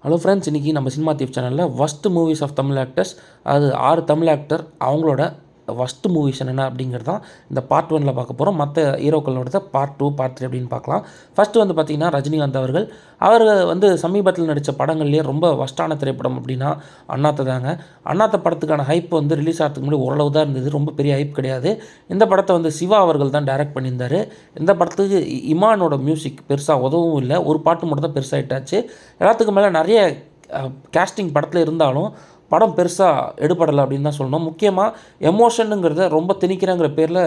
Hello friends, இன்றைக்கி நம்ம cinema Deep சேனலில் வஸ்ட் மூவிஸ் ஆஃப் தமிழ் ஆக்டர்ஸ், அது 6 தமிழ் ஆக்டர் அவங்களோட வஸ்ட் மூவிஸ் என்னென்ன அப்படிங்கிறது தான் இந்த பார்ட் 1ல் பார்க்க போகிறோம். மற்ற ஹீரோக்களோட பார்ட் 2, பார்ட் 3 அப்படின்னு பார்க்கலாம். ஃபஸ்ட்டு வந்து பார்த்திங்கன்னா ரஜினிகாந்த் அவர்கள். அவர் வந்து சமீபத்தில் நடித்த படங்கள்லேயே ரொம்ப வஸ்ட்டான திரைப்படம் அப்படின்னா அண்ணாத்த தாங்க. அண்ணாத்த படத்துக்கான ஹைப் வந்து ரிலீஸ் ஆகிறதுக்கு முன்னாடி ஓரளவு தான் இருந்தது, ரொம்ப பெரிய ஹைப் கிடையாது. இந்த படத்தை வந்து சிவா அவர்கள் தான் டைரக்ட் பண்ணியிருந்தார். இந்த படத்துக்கு இமானோட மியூசிக் பெருசாக உதவும் இல்லை, ஒரு பாட்டு மட்டும் தான் பெருசாக ஹிட்டாச்சு. எல்லாத்துக்கும் மேலே நிறைய கேஸ்டிங் படத்தில் இருந்தாலும் படம் பெருசாக எடுபடலை அப்படின்னு தான் சொல்லணும். முக்கியமாக எமோஷனுங்கிறத ரொம்ப திணிக்கிறங்கிற பேரில்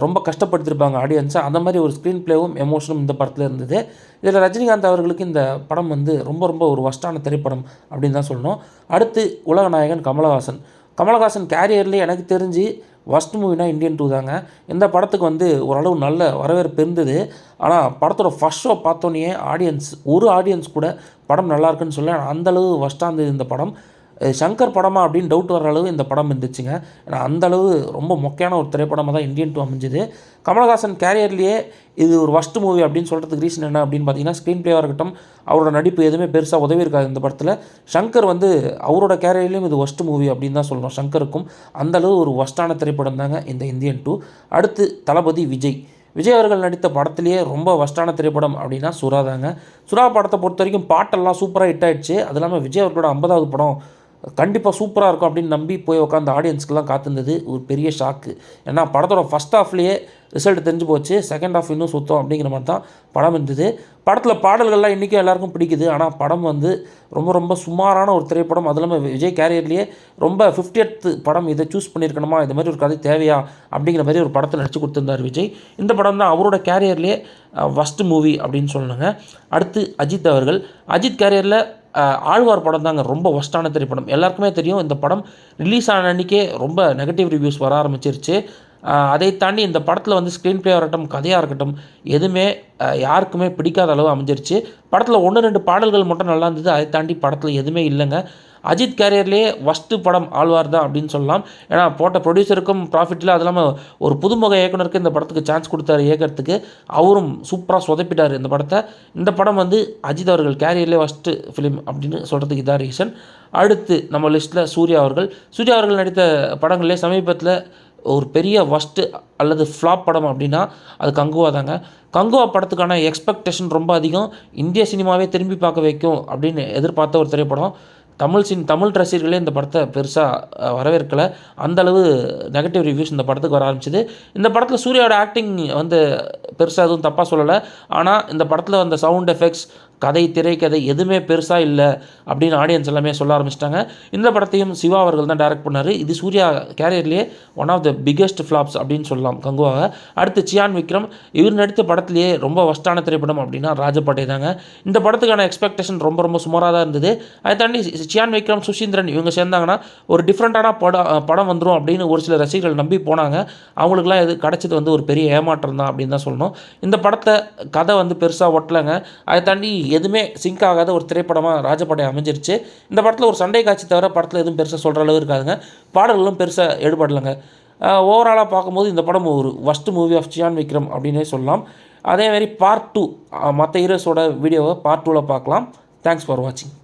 ரொம்ப கஷ்டப்படுத்திருப்பாங்க ஆடியன்ஸை. அந்த மாதிரி ஒரு ஸ்க்ரீன் ப்ளேவும் எமோஷனும் இந்த படத்தில் இருந்தது. இதில் ரஜினிகாந்த் அவர்களுக்கு இந்த படம் வந்து ரொம்ப ஒரு வஸ்ட்டான திரைப்படம் அப்படின்னு தான் சொல்லணும். அடுத்து உலகநாயகன் கமலஹாசன் கேரியர்லேயே எனக்கு தெரிஞ்சு வஸ்ட் மூவினா இந்தியன் 2 தாங்க. இந்த படத்துக்கு வந்து ஓரளவு நல்ல வரவேற்பு இருந்தது. ஆனால் படத்தோட ஃபஸ்ட் ஷோ பார்த்தோன்னே ஆடியன்ஸ் கூட படம் நல்லாயிருக்குன்னு சொல்ல, அந்தளவு வஸ்ட்டாக இருந்தது இந்த படம். சங்கர் படமா அப்படின்னு டவுட் வர அளவு இந்த படம் இருந்துச்சுங்க. ஏன்னா அந்தளவு ரொம்ப மொக்கையான ஒரு திரைப்படமாக தான் இந்தியன் 2 அமைஞ்சுது. கமலஹாசன் கேரியர்லேயே இது ஒரு வஸ்ட் மூவி அப்படின்னு சொல்கிறதுக்கு ரீசன் என்ன அப்படின்னு பார்த்தீங்கன்னா, ஸ்க்ரீன் ப்ளேவாக இருக்கட்டும், அவரோட நடிப்பு எதுவுமே பெருசாக உதவி இருக்காது இந்த படத்தில். சங்கர் வந்து அவரோட கேரியர்லேயும் இது வஸ்ட் மூவி அப்படின்னு தான் சொல்லணும். சங்கருக்கும் அந்தளவு ஒரு வஸ்ட்டான திரைப்படம் தாங்க இந்த இந்தியன் 2. அடுத்து தளபதி விஜய் அவர்கள் நடித்த படத்துலேயே ரொம்ப வஸ்ட்டான திரைப்படம் அப்படின்னா சுறா தாங்க. சுறா படத்தை பொறுத்த வரைக்கும் பாட்டெல்லாம் சூப்பராக ஹிட் ஆகிடுச்சு. அது இல்லாமல் விஜய் அவர்களோட 50வது படம் கண்டிப்பாக சூப்பராக இருக்கும் அப்படின்னு நம்பி போய் உட்காந்து ஆடியன்ஸ்க்கெலாம் காத்திருந்தது ஒரு பெரிய ஷாக்கு. ஏன்னா படத்தோட ஃபஸ்ட் ஹாஃப்லேயே ரிசல்ட் தெரிஞ்சு போச்சு, செகண்ட் ஹாஃப் இன்னும் சுத்தம் அப்படிங்கிற மாதிரி தான் படம் இருந்தது. படத்தில் பாடல்கள்லாம் இன்றைக்கும் எல்லாருக்கும் பிடிக்குது. ஆனால் படம் வந்து ரொம்ப சுமாரான ஒரு திரைப்படம். அது இல்லாமல் விஜய் கேரியர்லேயே ரொம்ப 50th படம் இதை சூஸ் பண்ணியிருக்கணுமா, இது மாதிரி ஒரு கதை தேவையா அப்படிங்கிற மாதிரி ஒரு படத்தை நடிச்சு கொடுத்துருந்தார் விஜய். இந்த படம் தான் அவரோட கேரியர்லேயே வஸ்ட் மூவி அப்படின்னு சொல்லணுங்க. அடுத்து அஜித் கேரியரில் ஆழ்வார் படம் தாங்க ரொம்ப வஸ்ட்டான திரைப்படம். எல்லாருக்குமே தெரியும், இந்த படம் ரிலீஸ் ஆன அன்றைக்கே ரொம்ப நெகட்டிவ் ரிவ்யூஸ் வர ஆரம்பிச்சிருச்சு. அதை தாண்டி இந்த படத்தில் வந்து ஸ்க்ரீன் ப்ளேயாக இருக்கட்டும், கதையாக இருக்கட்டும், எதுவுமே யாருக்குமே பிடிக்காத அளவு அமைஞ்சிருச்சு. படத்தில் 1-2 பாடல்கள் மட்டும் நல்லா இருந்தது. அதை தாண்டி படத்தில் எதுவுமே இல்லைங்க. அஜித் கேரியர்லேயே ஃபஸ்ட்டு படம் ஆழ்வார் தான் அப்படின்னு சொல்லலாம். ஏன்னா போட்ட ப்ரொடியூசருக்கும் ப்ராஃபிட் இல்லை, அது இல்லாமல் ஒரு புதுமுக இயக்குனருக்கு இந்த படத்துக்கு சான்ஸ் கொடுத்தாரு இயக்கிறதுக்கு. அவரும் சூப்பராக சொதப்பிட்டார் இந்த படத்தை. இந்த படம் வந்து அஜித் அவர்கள் கேரியர்லேயே ஃபஸ்ட்டு ஃபிலிம் அப்படின்னு சொல்கிறதுக்கு இதான் ரீசன். அடுத்து நம்ம லிஸ்ட்டில் சூர்யா அவர்கள் நடித்த படங்கள்லேயே சமீபத்தில் ஒரு பெரிய வஸ்ட்டு அல்லது ஃப்ளாப் படம் அப்படின்னா அது கங்குவா தாங்க. கங்குவா படத்துக்கான எக்ஸ்பெக்டேஷன் ரொம்ப அதிகம். இந்திய சினிமாவே திரும்பி பார்க்க வைக்கும் அப்படின்னு எதிர்பார்த்த ஒரு திரைப்படம். தமிழ் ரசிகர்களே இந்த படத்தை பெருசாக வரவேற்கலை. அந்தளவு நெகட்டிவ் ரிவ்யூஸ் இந்த படத்துக்கு வர ஆரம்பிச்சிது. இந்த படத்தில் சூர்யாவோட ஆக்டிங் வந்து பெருசாக எதுவும் தப்பாக சொல்லலை. ஆனால் இந்த படத்தில் வந்த சவுண்ட் எஃபெக்ட்ஸ், திரைக்கதை எதுவுமே பெருசாக இல்லை அப்படின்னு ஆடியன்ஸ் எல்லாமே சொல்ல ஆரம்பிச்சிட்டாங்க. இந்த படத்தையும் சிவா அவர்கள் தான் டைரக்ட் பண்ணார். இது சூர்யா கேரியர்லேயே one of the biggest flops அப்படின்னு சொல்லலாம் கங்குவாவை. அடுத்து சியான் விக்ரம். இவர் நடித்த படத்துலேயே ரொம்ப வஸ்ட்டான திரைப்படம் அப்படின்னா ராஜபாட்டை தாங்க. இந்த படத்துக்கான எக்ஸ்பெக்டேஷன் ரொம்ப சுமாராக தான் இருந்தது. அதை தாண்டி சியான் விக்ரம், சுசீந்திரன் இவங்க சேர்ந்தாங்கன்னா ஒரு டிஃப்ரெண்ட்டான படம் வந்துடும் அப்படின்னு ஒரு சில ரசிகர்கள் நம்பி போனாங்க. அவங்களுக்குலாம் இது கிடச்சது வந்து ஒரு பெரிய ஏமாற்றம் தான் அப்படின்னு தான் சொல்லணும். இந்த படத்தை கதை வந்து பெருசாக ஒட்டலைங்க. அதை தாண்டி எதுவுமே சிங்க் ஆகாத ஒரு திரைப்படமாக ராஜபாட்டை அமைஞ்சிருச்சு. இந்த படத்தில் ஒரு சண்டை காட்சி தவிர படத்தில் எதுவும் பெருசாக சொல்கிற அளவு இருக்காதுங்க. பாடல்களும் பெருசாக எடுபடலைங்க. ஓவராலாக பார்க்கும்போது இந்த படம் ஒரு வஸ்ட் மூவி ஆஃப் சியான் விக்ரம் அப்படின்னே சொல்லலாம். அதேமாதிரி பார்ட் 2 மற்ற ஹீரோஸோட வீடியோவை பார்ட் 2ல் பார்க்கலாம். தேங்க்ஸ் ஃபார் வாட்சிங்.